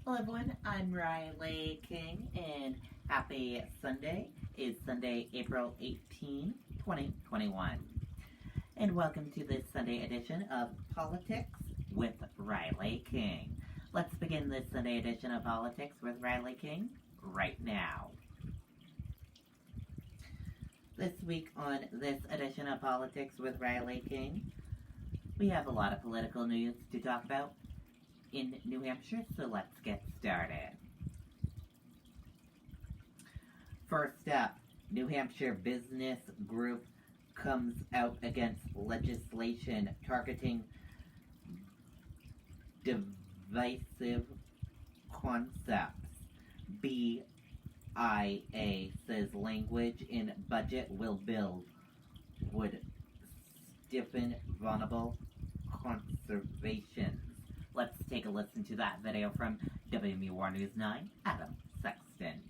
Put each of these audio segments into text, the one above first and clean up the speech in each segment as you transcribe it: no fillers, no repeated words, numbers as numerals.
Hello everyone, I'm Riley King, and happy Sunday. It's Sunday, April 18, 2021. And welcome to this Sunday edition of Politics with Riley King. Let's begin this Sunday edition of Politics with Riley King right now. This week on this edition of Politics with Riley King, we have a lot of political news to talk about in New Hampshire, so let's get started. First up, New Hampshire business group comes out against legislation targeting divisive concepts. BIA says language in budget would stiffen vulnerable conservations. Let's take a listen to that video from WMUR News 9, Adam Sexton.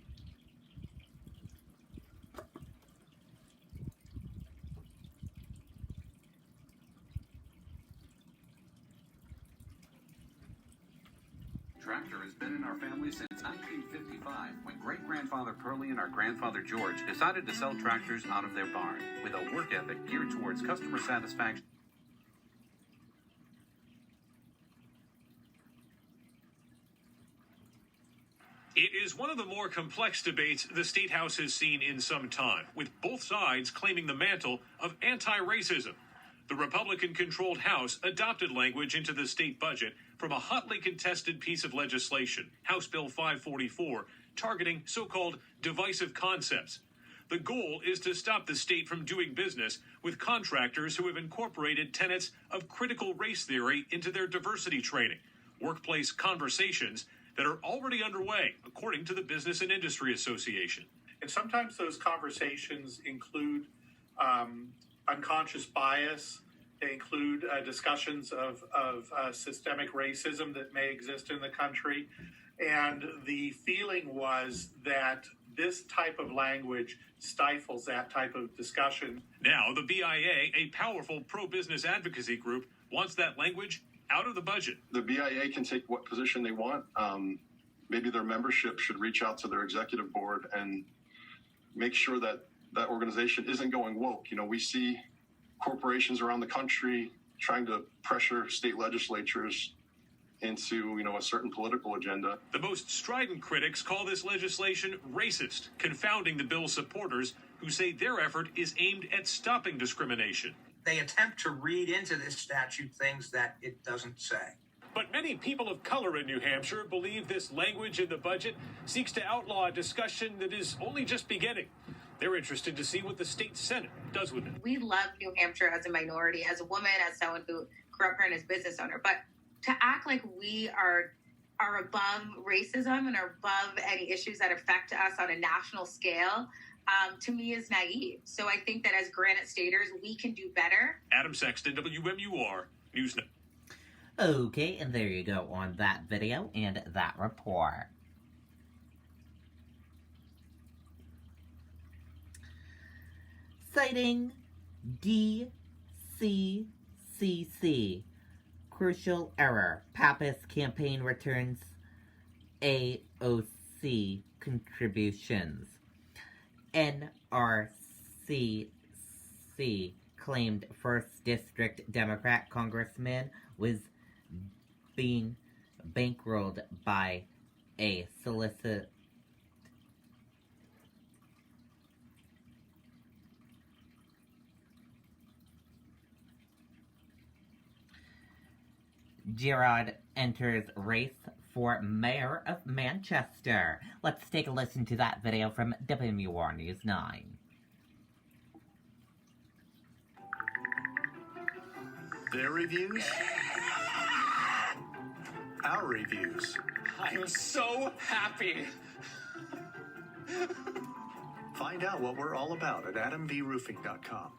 Tractor has been in our family since 1955, when great-grandfather Pearlie and our grandfather George decided to sell tractors out of their barn with a work ethic geared towards customer satisfaction. It is one of the more complex debates the State House has seen in some time, with both sides claiming the mantle of anti-racism. The Republican-controlled House adopted language into the state budget from a hotly contested piece of legislation, House Bill 544, targeting so-called divisive concepts. The goal is to stop the state from doing business with contractors who have incorporated tenets of critical race theory into their diversity training, workplace conversations that are already underway, according to the Business and Industry Association. And sometimes those conversations include unconscious bias. They include discussions of systemic racism that may exist in the country. And the feeling was that this type of language stifles that type of discussion. Now, the BIA, a powerful pro-business advocacy group, wants that language out of the budget. The BIA can take what position they want. Maybe their membership should reach out to their executive board and make sure that that organization isn't going woke. You know, we see corporations around the country trying to pressure state legislatures into, a certain political agenda. The most strident critics call this legislation racist, confounding the bill's supporters who say their effort is aimed at stopping discrimination. They attempt to read into this statute things that it doesn't say. But many people of color in New Hampshire believe this language in the budget seeks to outlaw a discussion that is only just beginning. They're interested to see what the state Senate does with it. We love New Hampshire as a minority, as a woman, as someone who grew up here and is a business owner. But to act like we are above racism and are above any issues that affect us on a national scale, to me is naive. So I think that as Granite Staters, we can do better. Adam Sexton, WMUR News 9. Okay, and there you go on that video and that report. Citing DCCC, crucial error, Pappas campaign returns AOC contributions. NRCC claimed 1st District Democrat congressman was being bankrolled by a solicitor. Gerard enters race for mayor of Manchester. Let's take a listen to that video from WMUR News 9. Their reviews? Our reviews. I'm so happy. Find out what we're all about at adamvroofing.com.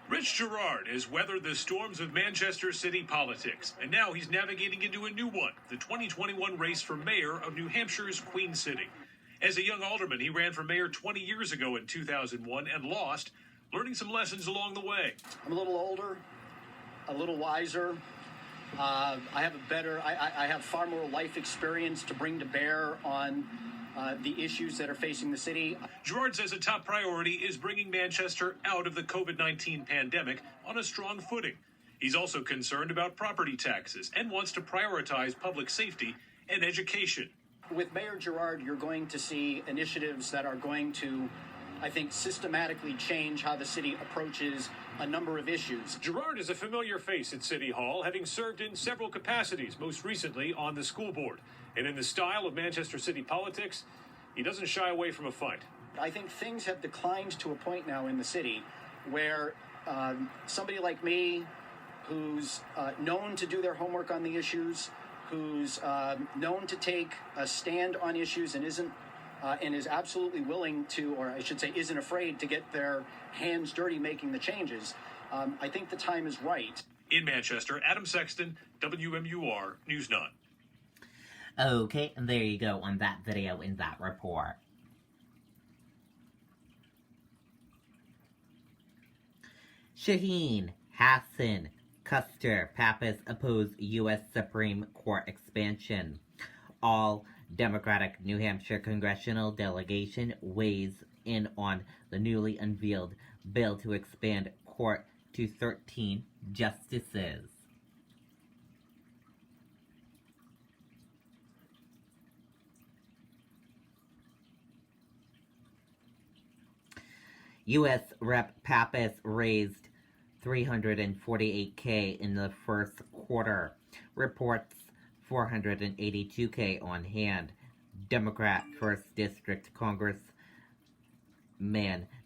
Rich Gerard has weathered the storms of Manchester city politics, and now he's navigating into a new one, the 2021 race for mayor of New Hampshire's Queen City. As a young alderman, he ran for mayor 20 years ago in 2001 and lost, learning some lessons along the way. I'm a little older, a little wiser, I have a better, I have far more life experience to bring to bear on the issues that are facing the city. Gerard says a top priority is bringing Manchester out of the COVID-19 pandemic on a strong footing. He's also concerned about property taxes and wants to prioritize public safety and education. With Mayor Gerard, you're going to see initiatives that are going to, I think, systematically change how the city approaches a number of issues. Gerard is a familiar face at City Hall, having served in several capacities, most recently on the school board. And in the style of Manchester city politics, he doesn't shy away from a fight. I think things have declined to a point now in the city where somebody like me, who's known to do their homework on the issues, who's known to take a stand on issues and is absolutely willing to, or I should say isn't afraid to get their hands dirty making the changes. I think the time is right. In Manchester, Adam Sexton, WMUR News 9. Okay, and there you go on that video in that report. Shaheen, Hassan, Custer, Pappas oppose U.S. Supreme Court expansion. All Democratic New Hampshire congressional delegation weighs in on the newly unveiled bill to expand court to 13 justices. U.S. Rep. Pappas raised $348K in the first quarter. Reports $482K on hand. Democrat 1st District Congressman,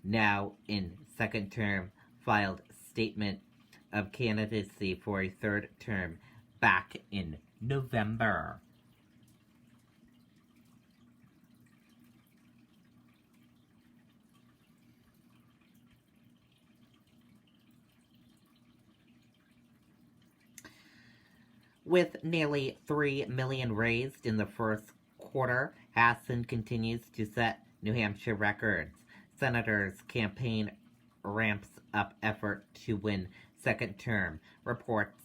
now in second term, filed statement of candidacy for a third term back in November. With nearly $3 million raised in the first quarter, Hassan continues to set New Hampshire records. Senator's campaign ramps up effort to win second term. Reports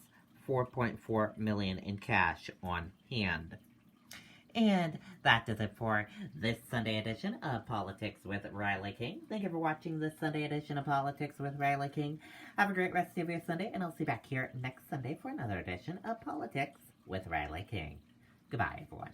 $4.4 million in cash on hand. And that does it for this Sunday edition of Politics with Riley King. Thank you for watching this Sunday edition of Politics with Riley King. Have a great rest of your Sunday, and I'll see you back here next Sunday for another edition of Politics with Riley King. Goodbye, everyone.